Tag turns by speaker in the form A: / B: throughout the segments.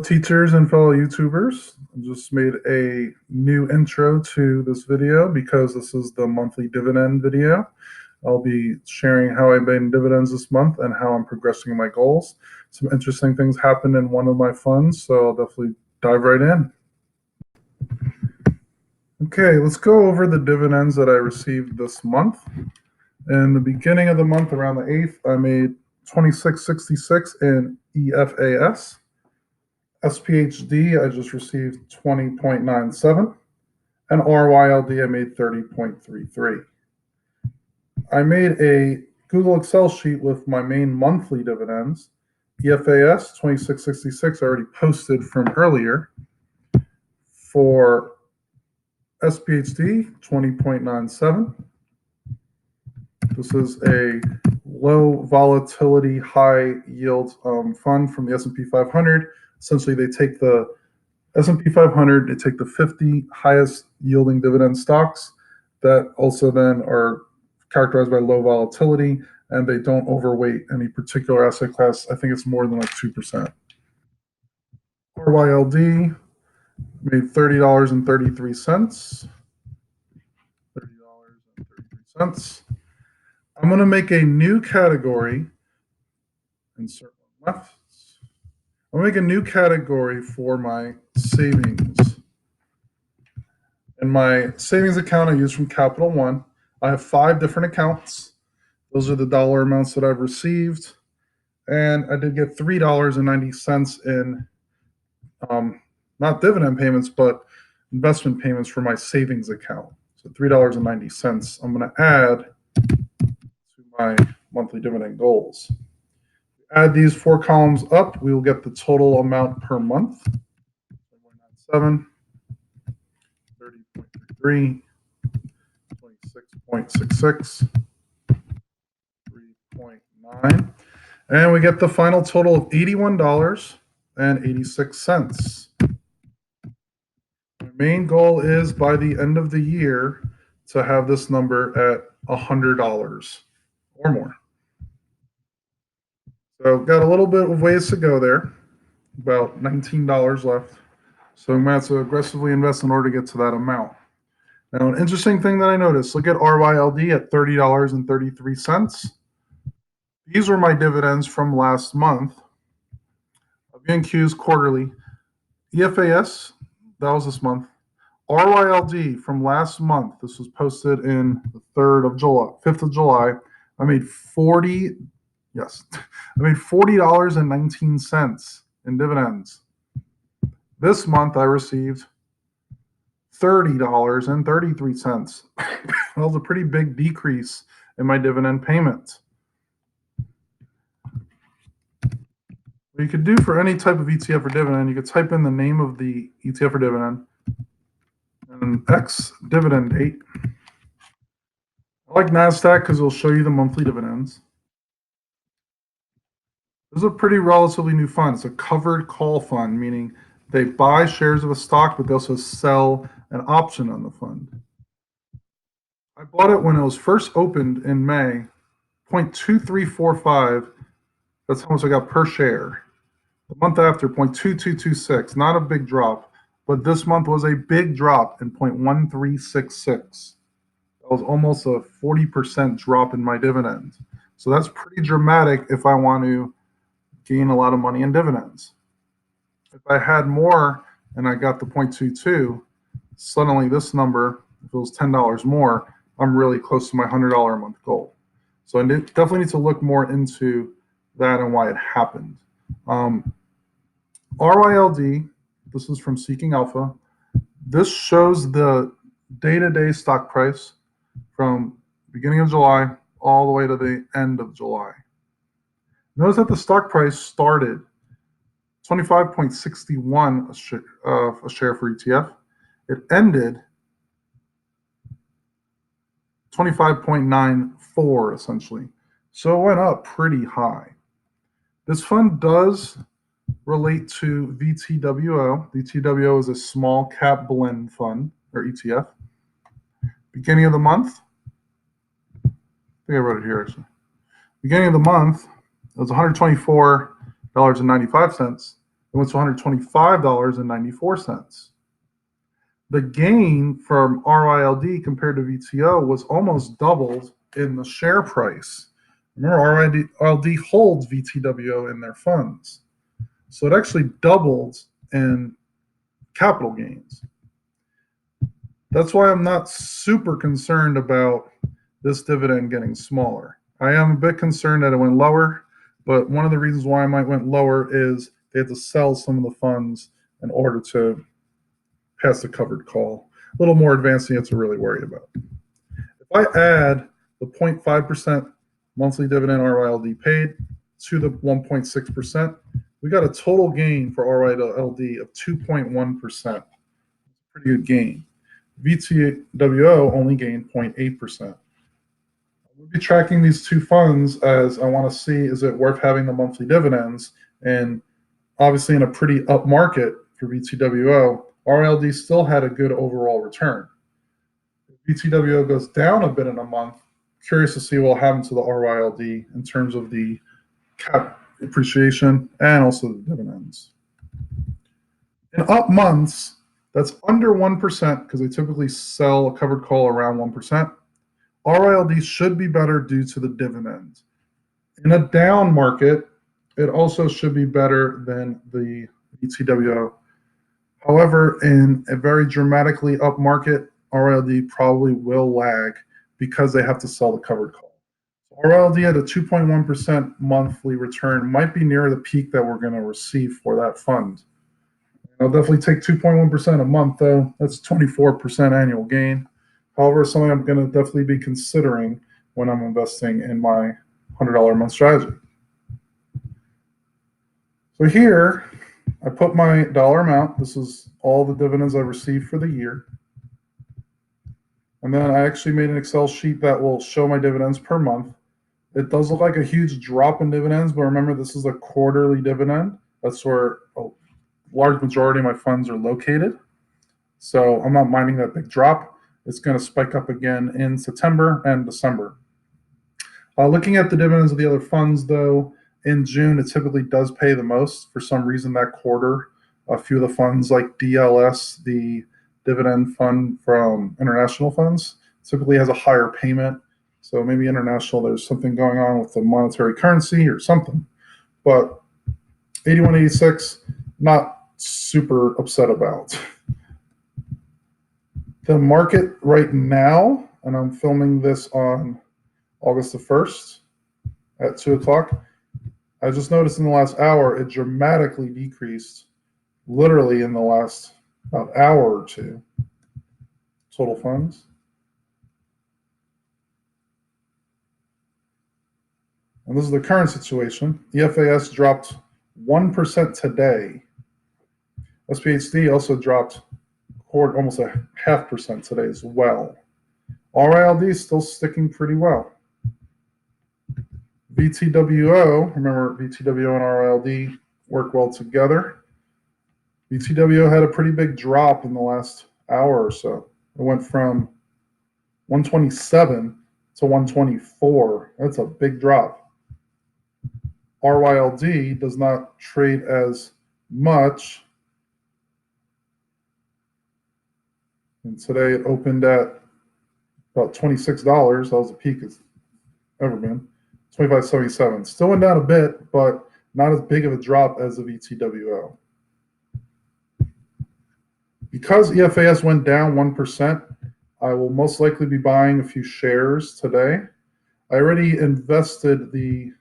A: teachers and fellow YouTubers. I just made a new intro to this video because this is the monthly dividend video. I'll be sharing how I made dividends this month and how I'm progressing my goals. Some interesting things happened in one of my funds, so I'll definitely dive right in. Okay, let's go over the dividends that I received this month. In the beginning of the month, around the 8th, I made $26.66 in EFAS. SPHD, I just received 20.97, and RYLD, I made 30.33. I made a Google Excel sheet with my main monthly dividends. EFAS 26.66 I already posted from earlier. For SPHD 20.97. This is a low volatility, high yield fund from the S&P 500. Essentially, they take the S&P 500, they take the 50 highest yielding dividend stocks that also then are characterized by low volatility, and they don't overweight any particular asset class. I think it's more than like 2%. RYLD made $30.33. $30.33. I'm going to make a new category. Insert one left. I'll make a new category for my savings. In my savings account I use from Capital One, I have 5 different accounts. Those are the dollar amounts that I've received. And I did get $3.90 in not dividend payments, but investment payments for my savings account. So $3.90 I'm going to add to my monthly dividend goals. Add these 4 columns up, we will get the total amount per month. 7, 30.33, 26.66, 3.9, and we get the final total of $81.86. My main goal is by the end of the year to have this number at $100 or more. So got a little bit of ways to go there, about $19 left. So I'm going to have to aggressively invest in order to get to that amount. Now, an interesting thing that I noticed, look at RYLD at $30.33. These were my dividends from last month. VNQs quarterly. EFAS, that was this month. RYLD from last month, this was posted in the 5th of July. I made $40.19 in dividends. This month I received $30.33. That was a pretty big decrease in my dividend payment. What you could do for any type of ETF or dividend, you could type in the name of the ETF or dividend and X dividend date. I like NASDAQ because it'll show you the monthly dividends. This is a pretty relatively new fund. It's a covered call fund, meaning they buy shares of a stock, but they also sell an option on the fund. I bought it when it was first opened in May, 0.2345. That's how much I got per share. The month after, 0.2226. Not a big drop, but this month was a big drop in 0.1366. That was almost a 40% drop in my dividend. So that's pretty dramatic if I want to gain a lot of money in dividends. If I had more and I got the 0.22, suddenly this number, if it was $10 more, I'm really close to my $100 a month goal. So I definitely need to look more into that and why it happened. RYLD, this is from Seeking Alpha. This shows the day-to-day stock price from beginning of July all the way to the end of July. Notice that the stock price started 25.61 a share for ETF. It ended 25.94 essentially. So it went up pretty high. This fund does relate to VTWO. VTWO is a small cap blend fund or ETF. Beginning of the month, I think I wrote it here actually. Beginning of the month, it was $124.95. It went to $125.94. The gain from RYLD compared to VTO was almost doubled in the share price. Remember, RYLD holds VTWO in their funds. So it actually doubled in capital gains. That's why I'm not super concerned about this dividend getting smaller. I am a bit concerned that it went lower, but one of the reasons why I might went lower is they had to sell some of the funds in order to pass the covered call. A little more advanced than you have to really worry about. If I add the 0.5% monthly dividend RYLD paid to the 1.6%, we got a total gain for RYLD of 2.1%. Pretty good gain. VTWO only gained 0.8%. We'll be tracking these two funds as I want to see, is it worth having the monthly dividends? And obviously in a pretty up market for VTWO, RLD still had a good overall return. If VTWO goes down a bit in a month, curious to see what will happen to the RYLD in terms of the cap appreciation and also the dividends. In up months, that's under 1% because they typically sell a covered call around 1%. RYLD should be better due to the dividend. In a down market, it also should be better than the VTWO. However, in a very dramatically up market, RYLD probably will lag because they have to sell the covered call. RYLD at a 2.1% monthly return might be near the peak that we're going to receive for that fund. I'll definitely take 2.1% a month, though. That's 24% annual gain. However, something I'm going to definitely be considering when I'm investing in my $100 a month strategy. So here, I put my dollar amount. This is all the dividends I received for the year. And then I actually made an Excel sheet that will show my dividends per month. It does look like a huge drop in dividends, but remember, this is a quarterly dividend. That's where a large majority of my funds are located. So I'm not minding that big drop. It's going to spike up again in September and December. Looking at the dividends of the other funds, though, in June, it typically does pay the most. For some reason, that quarter, a few of the funds like DLS, the dividend fund from international funds, typically has a higher payment. So maybe international, there's something going on with the monetary currency or something. But 81.86, not super upset about. The market right now, and I'm filming this on August the 1st at 2 o'clock, I just noticed in the last hour, it dramatically decreased, literally in the last about hour or two, total funds. And this is the current situation. The FAS dropped 1% today. SPHD also dropped almost a 0.5% today as well. RILD is still sticking pretty well. VTWO, remember VTWO and RILD work well together. VTWO had a pretty big drop in the last hour or so. It went from 127 to 124. That's a big drop. RYLD does not trade as much. And today it opened at about $26. That was the peak it's ever been. 25.77. Still went down a bit, but not as big of a drop as the VTWO. Because EFAS went down 1%, I will most likely be buying a few shares today. I already invested the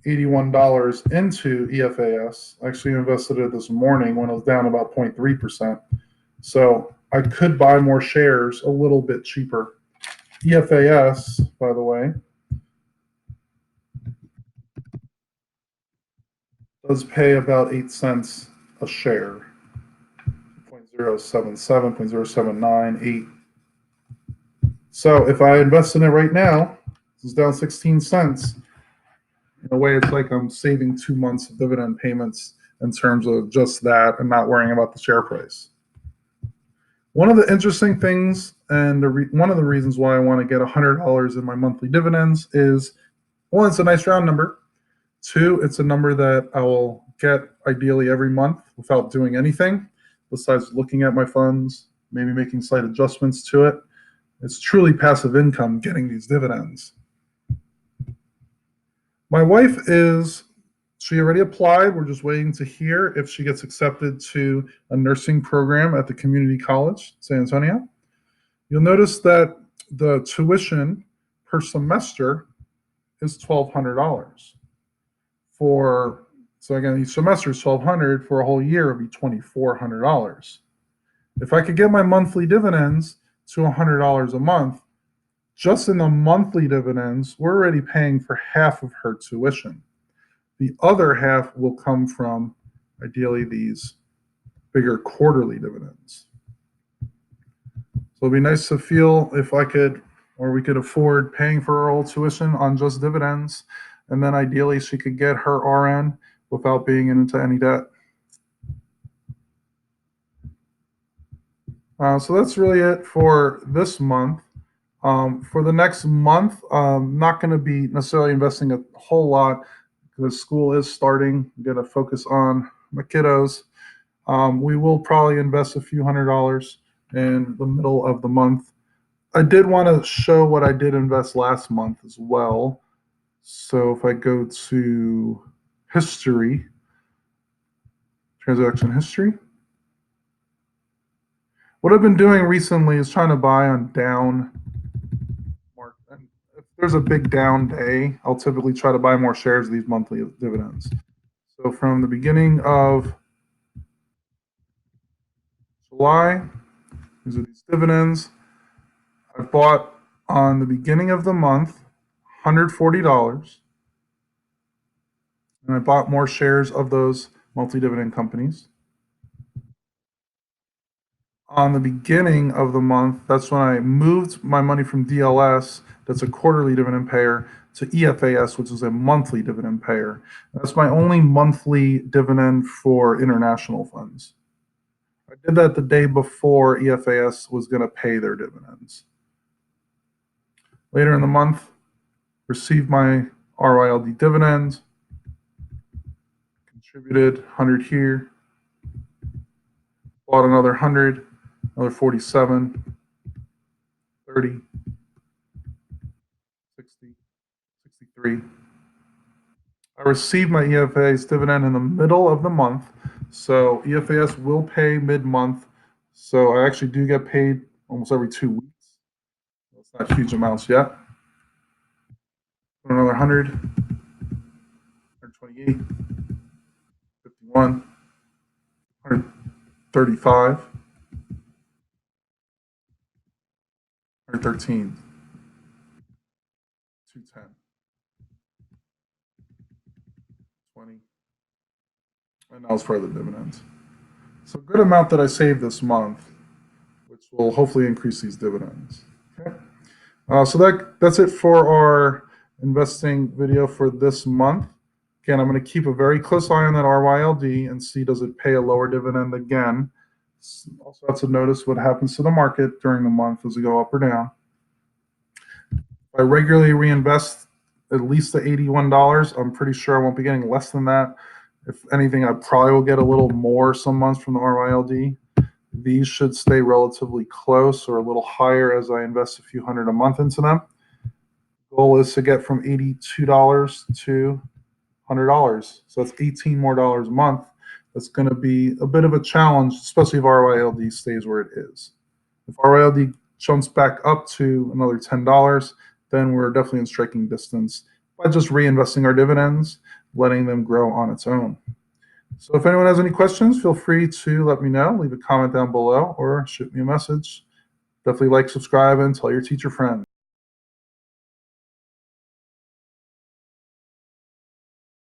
A: $81 into EFAS. I actually invested it this morning when it was down about 0.3%. So I could buy more shares a little bit cheaper. EFAS, by the way, does pay about 8 cents a share. 0.077, 0.0798. So if I invest in it right now, it's down 16 cents. In a way, it's like I'm saving 2 months of dividend payments in terms of just that and not worrying about the share price. One of the interesting things and one of the reasons why I want to get $100 in my monthly dividends is, one, it's a nice round number. 2, it's a number that I will get, ideally every month without doing anything besides looking at my funds, maybe making slight adjustments to it. It's truly passive income getting these dividends. My wife she already applied. We're just waiting to hear if she gets accepted to a nursing program at the community college, San Antonio. You'll notice that the tuition per semester is $1,200. So again, each semester is $1,200. For a whole year, it'd be $2,400. If I could get my monthly dividends to $100 a month, just in the monthly dividends, we're already paying for half of her tuition. The other half will come from, ideally, these bigger quarterly dividends. So it'd be nice to feel if I could, or we could afford paying for her whole tuition on just dividends. And then ideally, she could get her RN without being into any debt. So that's really it for this month. For the next month, I'm not going to be necessarily investing a whole lot because school is starting. I'm going to focus on my kiddos. We will probably invest a few $100s in the middle of the month. I did want to show what I did invest last month as well. So if I go to history, transaction history, what I've been doing recently is trying to buy on down market. And if there's a big down day, I'll typically try to buy more shares of these monthly dividends. So from the beginning of July, these are these dividends. I bought on the beginning of the month $140, and I bought more shares of those monthly dividend companies. On the beginning of the month, that's when I moved my money from DLS, that's a quarterly dividend payer, to EFAS, which is a monthly dividend payer. That's my only monthly dividend for international funds. I did that the day before EFAS was going to pay their dividends. Later in the month, received my RYLD dividends, contributed 100 here, bought another 100, another 47, 30, 60, 63. I received my EFAS dividend in the middle of the month, so EFAS will pay mid-month, so I actually do get paid almost every 2 weeks. It's not huge amounts yet. Another 100, 128, 51, 135, 113, 210, 20, and that was for the dividends. So a good amount that I saved this month, which will hopefully increase these dividends. Okay. So that's it for our investing video for this month. Again, I'm going to keep a very close eye on that RYLD and see does it pay a lower dividend again. Also have to notice what happens to the market during the month as we go up or down. If I regularly reinvest at least the $81, I'm pretty sure I won't be getting less than that. If anything, I probably will get a little more some months from the RYLD. These should stay relatively close or a little higher as I invest a few $100 a month into them. The goal is to get from $82 to $100. So that's $18 more a month. That's going to be a bit of a challenge, especially if RYLD stays where it is. If RYLD jumps back up to another $10, then we're definitely in striking distance by just reinvesting our dividends, letting them grow on its own. So if anyone has any questions, feel free to let me know. Leave a comment down below or shoot me a message. Definitely like, subscribe, and tell your teacher friends.